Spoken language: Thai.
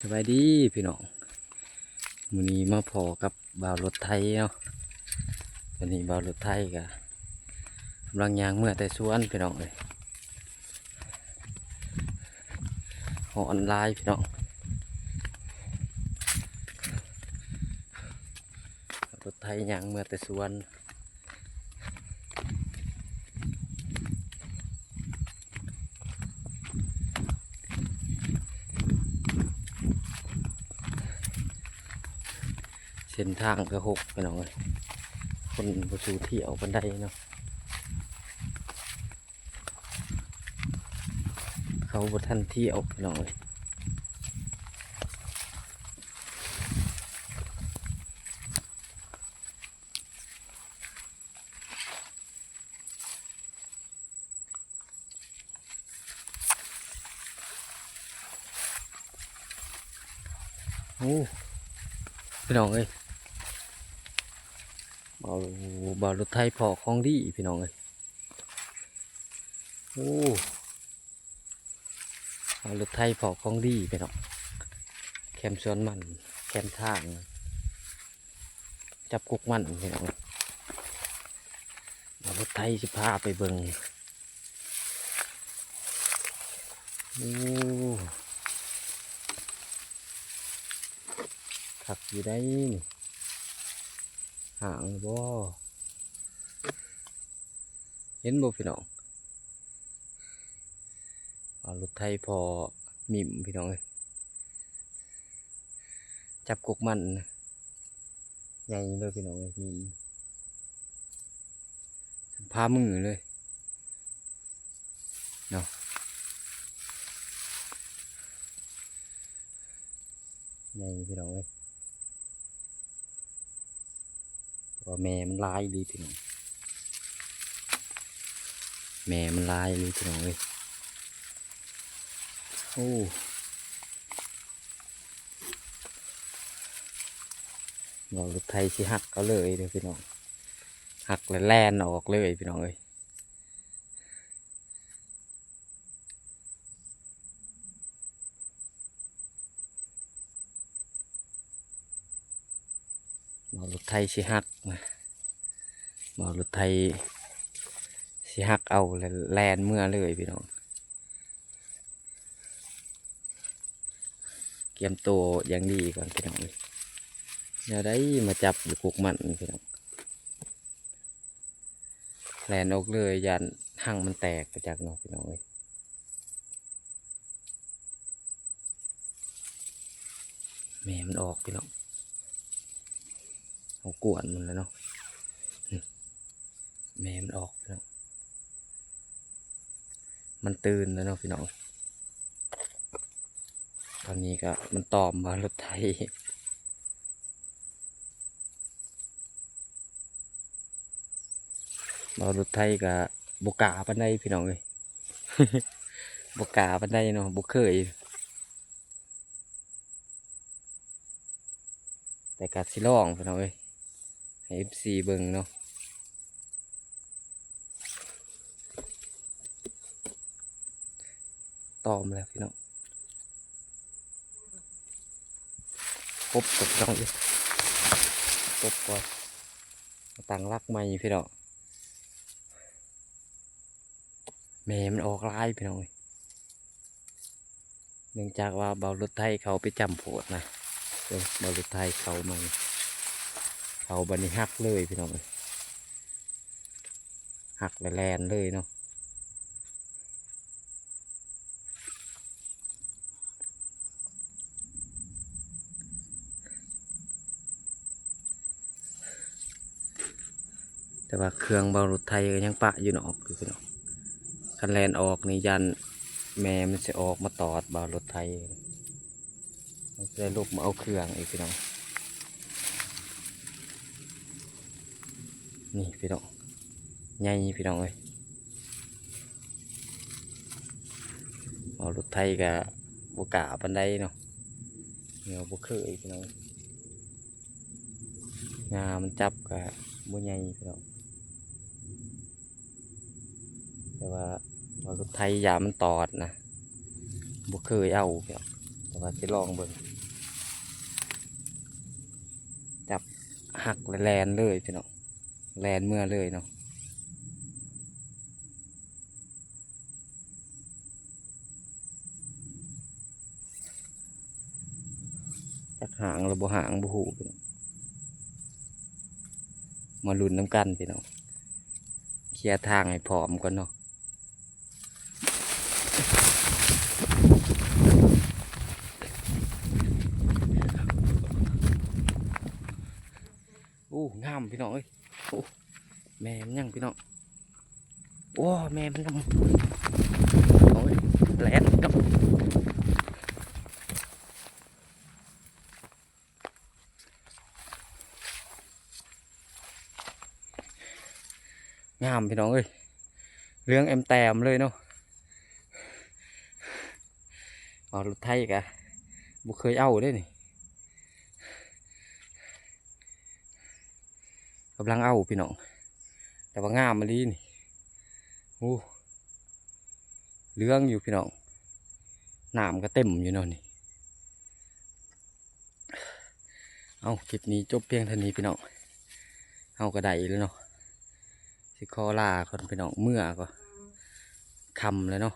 สบายดีพี่น้องมื้อนี้มาพอกับบ่าวรถไทยเนาะวันนี้บ่าวรถไทยกะกำลังย่างเมื่อแต่สวนพี่น้องเลยหออนไลน์พี่น้องรถไทยย่างเมื่อแต่สวนเส้นทางก็หกพี่น้องเลยคนผู้สูเที่ยวบันไดเนาะเขาบ่ทันเที่ยวพี่น้องเลยโอ้พี่น้องเอ้ยบ่าวรถไทยพอของดีพี่น้องเอ้ยโอ้บ่าวรถไทยพอของดีพี่น้องแคมสวนมันแคมทางจับกุกมันพี่น้องบ่าวรถไทยสิพาไปเบิ่งโอ้ขักอยู่ได้นี่ห่างบ่เห็นบ่พี่น้องรถไทยพอมิมพี่น้องเลยจับกกมันใหญ่เลยพี่น้องเลยมีพามือเลยเนาะใหญ่พี่น้องเลยว่าแม่มันลายดีพี่น้องแม่มันลายเลยพี่น้องเลยโอ้รถไทยสิหักเขาเลยเด้อพี่น้องหักแล้วแล่นออกเลยพี่น้องเลยรถไทยสิหักนะรถไทยสิหักเอาแล้วแล่นเมื่อเลยพี่น้องเตรียมตัวอย่างดีก่อนพี่น้องเลยอย่าได้มาจับอยู่กุกมันพี่น้องแลนออกเลยยันหั่งมันแตกไปจากนอกพี่น้องเลยแม่มันออกพี่น้องเอากวนมันแล้วเนาะแม่มันออกพี่น้องมันตื่นแล้วเนาะพี่น้องตอนนี้ก็มันตอมมารถไถมารถไถกับบกาปันไดพี่น้องเลย บกาปันไดเนาะบกเคยแต่กัดสิลองพี่น้องเลยให้ FC เบิ่งเนาะตอมแล้วพี่น้องปบกับน้องเลยปบก่อนตั้งรักใหม่พี่น้องแม่มันออกลายพี่น้องเลยเนื่องจากว่าเบารถไทยเขาไปจำโพดนะเบารถไทยเขามาเขาบันนี้หักเลยพี่น้องเลยหักแลนเลยเนาะแต่ว่าเครื่องเบารถไทยก็ยังปะอยู่เนาะคือพี่น้องคันแลนออกนี่ยันแม่มันจะออกมาตอดเบารถไทยมันจะลุกมาเอาเครื่องอีกพี่น้องนี่พี่น้องใหญ่พี่น้องเลยเบารถไทยกับบกาปันไดเนาะเงี้ยบกเคยพี่น้องงามันจับกับบุใหญ่พี่น้องแต่ว่ารถไทยยามันตอดนะบกเคยเอาพี่น้องแต่ว่าจะลองเบิ่ง หักแลนเลยพี่น้องแลนเมื่อเลยเนาะจักหางหรือบ่หางบ่หูพี่น้องมาลุ้นน้ำกันพี่น้องเคลียร์ทางให้พร้อมก่อนเนาะโอ้งามพี่น้องเอ้ยโอ้แม่มันยังพี่น้องโอ้แม่มันยังโอ้ยแหลนพี่น้องงามพี่น้องเอ้ยเรื่องแอมแต้มเลยเนาะเอารถไทยกะบุเคยเอาได้นี่กำลังเอาพี่น้องแต่ว่างามมาลีนี่โอ้เรื่องอยู่พี่น้องน้ำก็เต็มอยู่เนาะนี่เอาคลิปนี้จบเพียงเท่านี้พี่น้องเอากระไดแล้วเนาะสิขอลาคนพี่น้องเมื่อก็คำเลยเนาะ